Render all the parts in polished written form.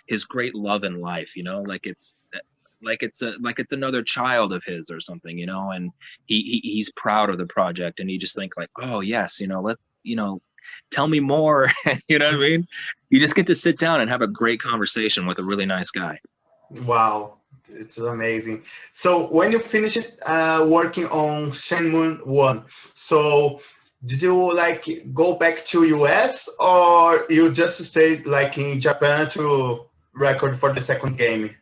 his great love in life, you know, like it's another child of his or something, you know, and he's proud of the project, and you just think like, oh yes, you know, you know, tell me more. You know what I mean? You just get to sit down and have a great conversation with a really nice guy. Wow, it's amazing. So when you finished working on Shenmue 1, so did you like go back to US or you just stayed like in Japan to record for the second game?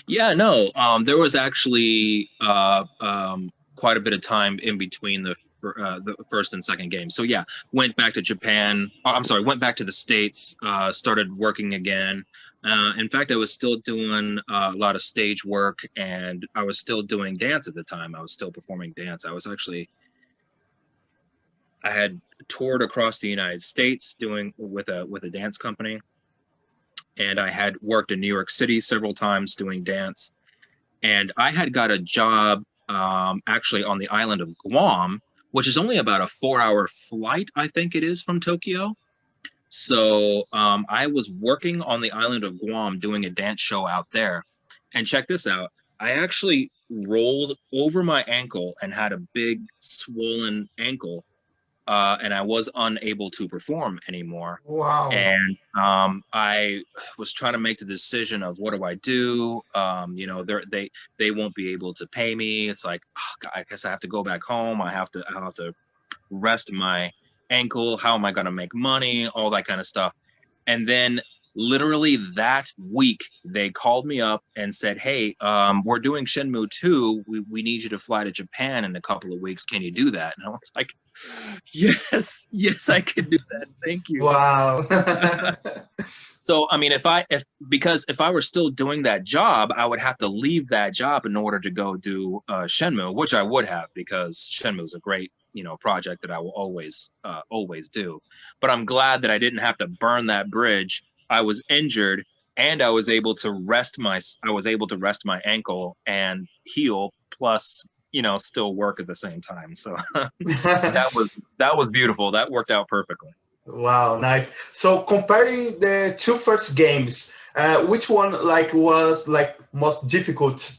Yeah, no, there was actually quite a bit of time in between the first and second game. So yeah, went back to Japan. I'm sorry, went back to the States. Started working again. In fact, I was still doing a lot of stage work, and I was still doing dance at the time. I was still performing dance. I had toured across the United States doing with a dance company, and I had worked in New York City several times doing dance. And I had got a job actually on the island of Guam, which is only about a 4-hour flight, I think it is, from Tokyo. So I was working on the island of Guam doing a dance show out there. And check this out. I actually rolled over my ankle and had a big swollen ankle, and I was unable to perform anymore. Wow. And I was trying to make the decision of what do I do? You know, they won't be able to pay me. It's like, oh, God, I guess I have to go back home. I have to rest my ankle. How am I going to make money? All that kind of stuff. And then literally that week, they called me up and said, hey, we're doing Shenmue 2. We need you to fly to Japan in a couple of weeks. Can you do that? And I was like, yes, yes, I can do that. Thank you. Wow. So, I mean, because if I were still doing that job, I would have to leave that job in order to go do Shenmue, which I would have, because Shenmue is a great, you know, project that I will always do. But I'm glad that I didn't have to burn that bridge. I was injured, and I was able to rest my ankle and heal, plus, you know, still work at the same time. So that was beautiful. That worked out perfectly. Wow, nice. So comparing the two first games, which one like was like most difficult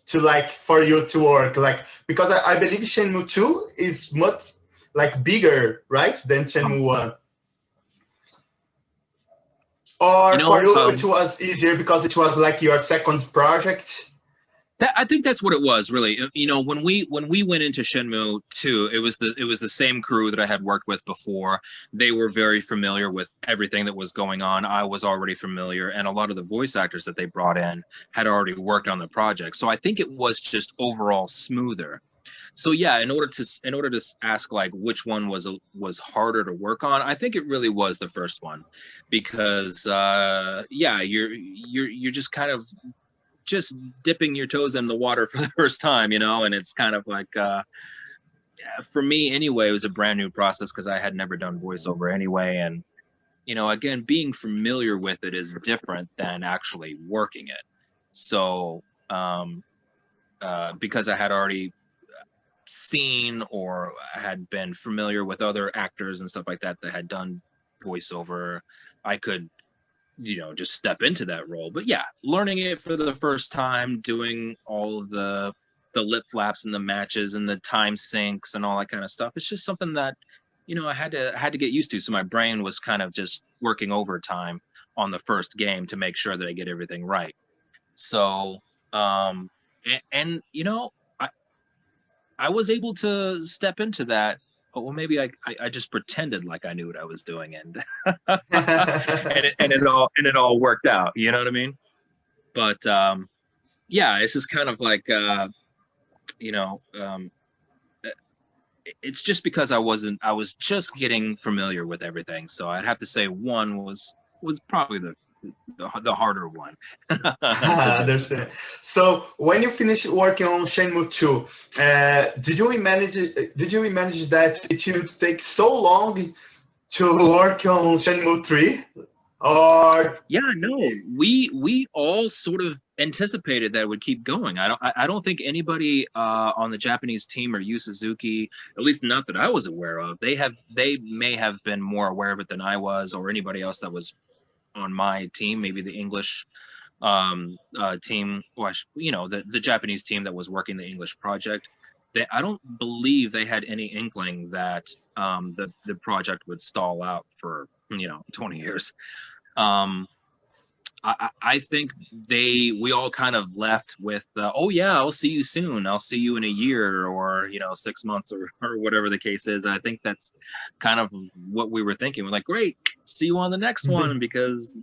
to like for you to work? Like because I believe Shenmue 2 is much like bigger, right, than Um, Shenmue 1. you Or for know, you it was easier because it was like your second project. I think that's what it was, really. You know, when we went into Shenmue 2, it was the same crew that I had worked with before. They were very familiar with everything that was going on. I was already familiar, and a lot of the voice actors that they brought in had already worked on the project. So I think it was just overall smoother. So yeah, in order to ask like which one was harder to work on, I think it really was the first one, because yeah, you're just kind of just dipping your toes in the water for the first time, you know, and it's kind of like for me anyway, it was a brand new process because I had never done voiceover anyway, and you know, again, being familiar with it is different than actually working it. So because I had already seen or had been familiar with other actors and stuff like that that had done voiceover, I could, you know, just step into that role. But yeah, learning it for the first time, doing all of the lip flaps and the matches and the time syncs and all that kind of stuff, it's just something that, you know, I had to get used to. So my brain was kind of just working overtime on the first game to make sure that I get everything right. So and you know, I was able to step into that. Well, maybe I just pretended like I knew what I was doing, and and it all worked out. You know what I mean? But yeah, it's just kind of like you know, it's just because I was just getting familiar with everything. So I'd have to say one was probably the harder one to do. Understand. So when you finish working on Shenmue 2, did you manage that it would take so long to work on Shenmue 3? Or Yeah, no, we all sort of anticipated that it would keep going. I don't think anybody on the Japanese team or Yu Suzuki, at least not that I was aware of, they may have been more aware of it than I was, or anybody else that was on my team, maybe the English team, or the Japanese team that was working the English project. I don't believe they had any inkling that the project would stall out for 20 years. I think we all kind of left with, oh yeah, I'll see you soon. I'll see you in a year, or 6 months, or whatever the case is. I think that's kind of what we were thinking. We're like, great, see you on the next one, because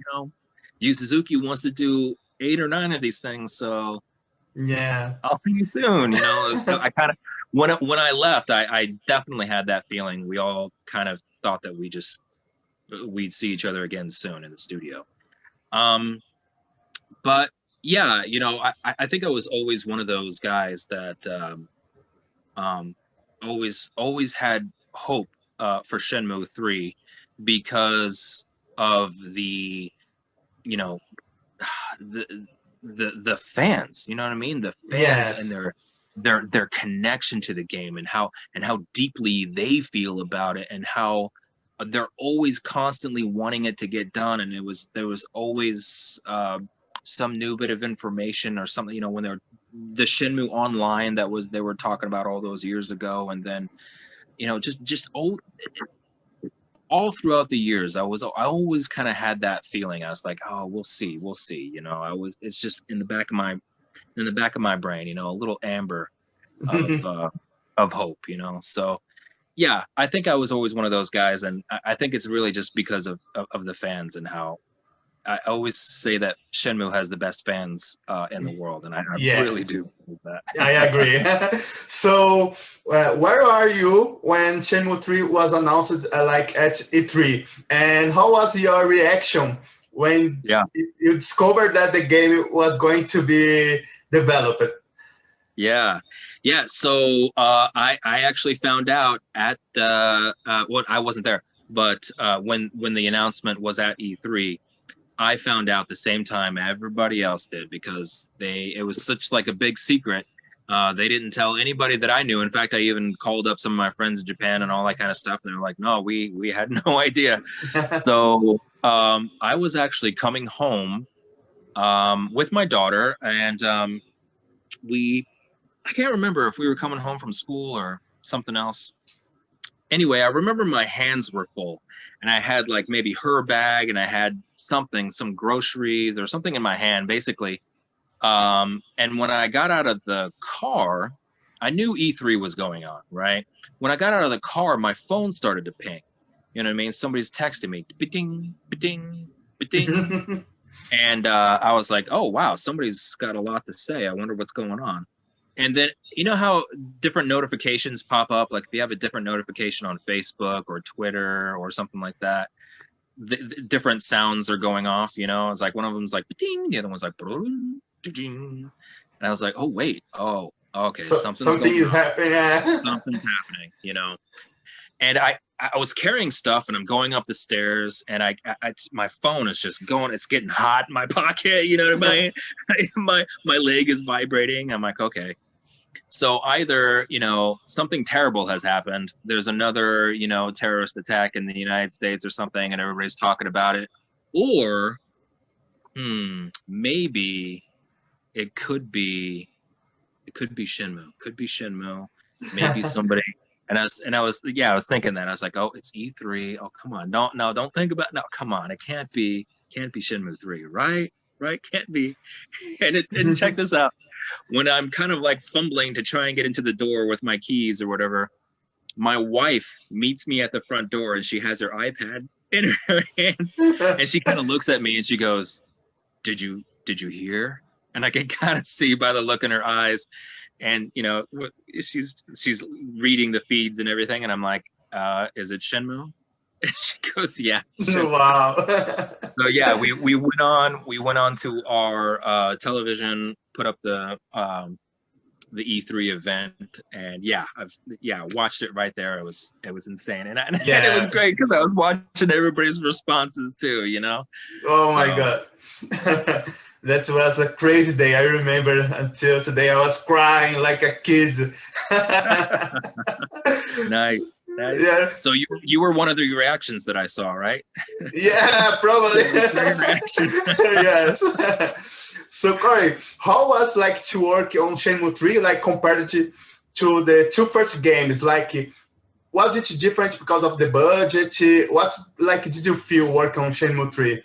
Yu Suzuki wants to do 8 or 9 of these things, so yeah, I'll see you soon. So I kind of, when I left, I definitely had that feeling. We all kind of thought that we'd see each other again soon in the studio. But yeah, I think I was always one of those guys that always had hope for Shenmue 3, because of the the fans, you know what I mean? The fans, yes, and their connection to the game, and how deeply they feel about it, and how they're always constantly wanting it to get done. And there was always some new bit of information or something, when the Shenmue Online they were talking about all those years ago. And then just all throughout the years, I always kind of had that feeling. I was like, oh, we'll see. It's just in the back of my brain, a little amber of hope, so yeah, I think I was always one of those guys. And I think it's really just because of the fans, and how I always say that Shenmue has the best fans in the world, and I yes. really do believe that. I agree. So, where are you when Shenmue 3 was announced, like at E3? And how was your reaction when you discovered that the game was going to be developed? Yeah. So I actually found out at I wasn't there, but when the announcement was at E3, I found out the same time everybody else did, because it was such like a big secret. They didn't tell anybody that I knew. In fact, I even called up some of my friends in Japan and all that kind of stuff, and they were like, "No, we had no idea." So I was actually coming home with my daughter, and I can't remember if we were coming home from school or something else. Anyway, I remember my hands were full, and I had like maybe her bag, and I had some groceries or something in my hand, basically. And when I got out of the car, I knew E3 was going on, right? When I got out of the car, my phone started to ping. You know what I mean? Somebody's texting me, ba-ding, ba-ding, ba-ding. And I was like, oh, wow, somebody's got a lot to say. I wonder what's going on. And then, you know how different notifications pop up? Like if you have a different notification on Facebook or Twitter or something like that, the different sounds are going off, It's like one of them's like, ding, the other one's like, ding. And I was like, oh, wait. Oh, okay. Something is happening. Something's happening, And I was carrying stuff, and I'm going up the stairs, and my phone is just going. It's getting hot in my pocket. You know what I mean? my leg is vibrating. I'm like, okay. So either something terrible has happened. There's another terrorist attack in the United States or something, and everybody's talking about it. Or maybe it could be Shenmue. Could be Shenmue. Maybe somebody. And I was thinking that. I was like, oh, it's E3. Oh, come on. Don't think about, no, come on. It can't be Shenmue 3, right? Can't be. And check this out. When I'm kind of like fumbling to try and get into the door with my keys or whatever, my wife meets me at the front door, and she has her iPad in her hands, and she kind of looks at me and she goes, did you hear? And I can kind of see by the look in her eyes. And she's reading the feeds and everything, and I'm like, is it Shenmue? And she goes, yeah. Wow. So yeah, we went on to our television, put up the the E3 event, and yeah, I've watched it right there. It was insane, and and it was great because I was watching everybody's responses too. You know. Oh my God. That was a crazy day. I remember until today I was crying like a kid. Nice. Yeah. So you were one of the reactions that I saw, right? Yeah, probably. Reaction. Yes. So Corey, how was like to work on Shenmue 3 like compared to the two first games? Like was it different because of the budget? What like did you feel working on Shenmue 3?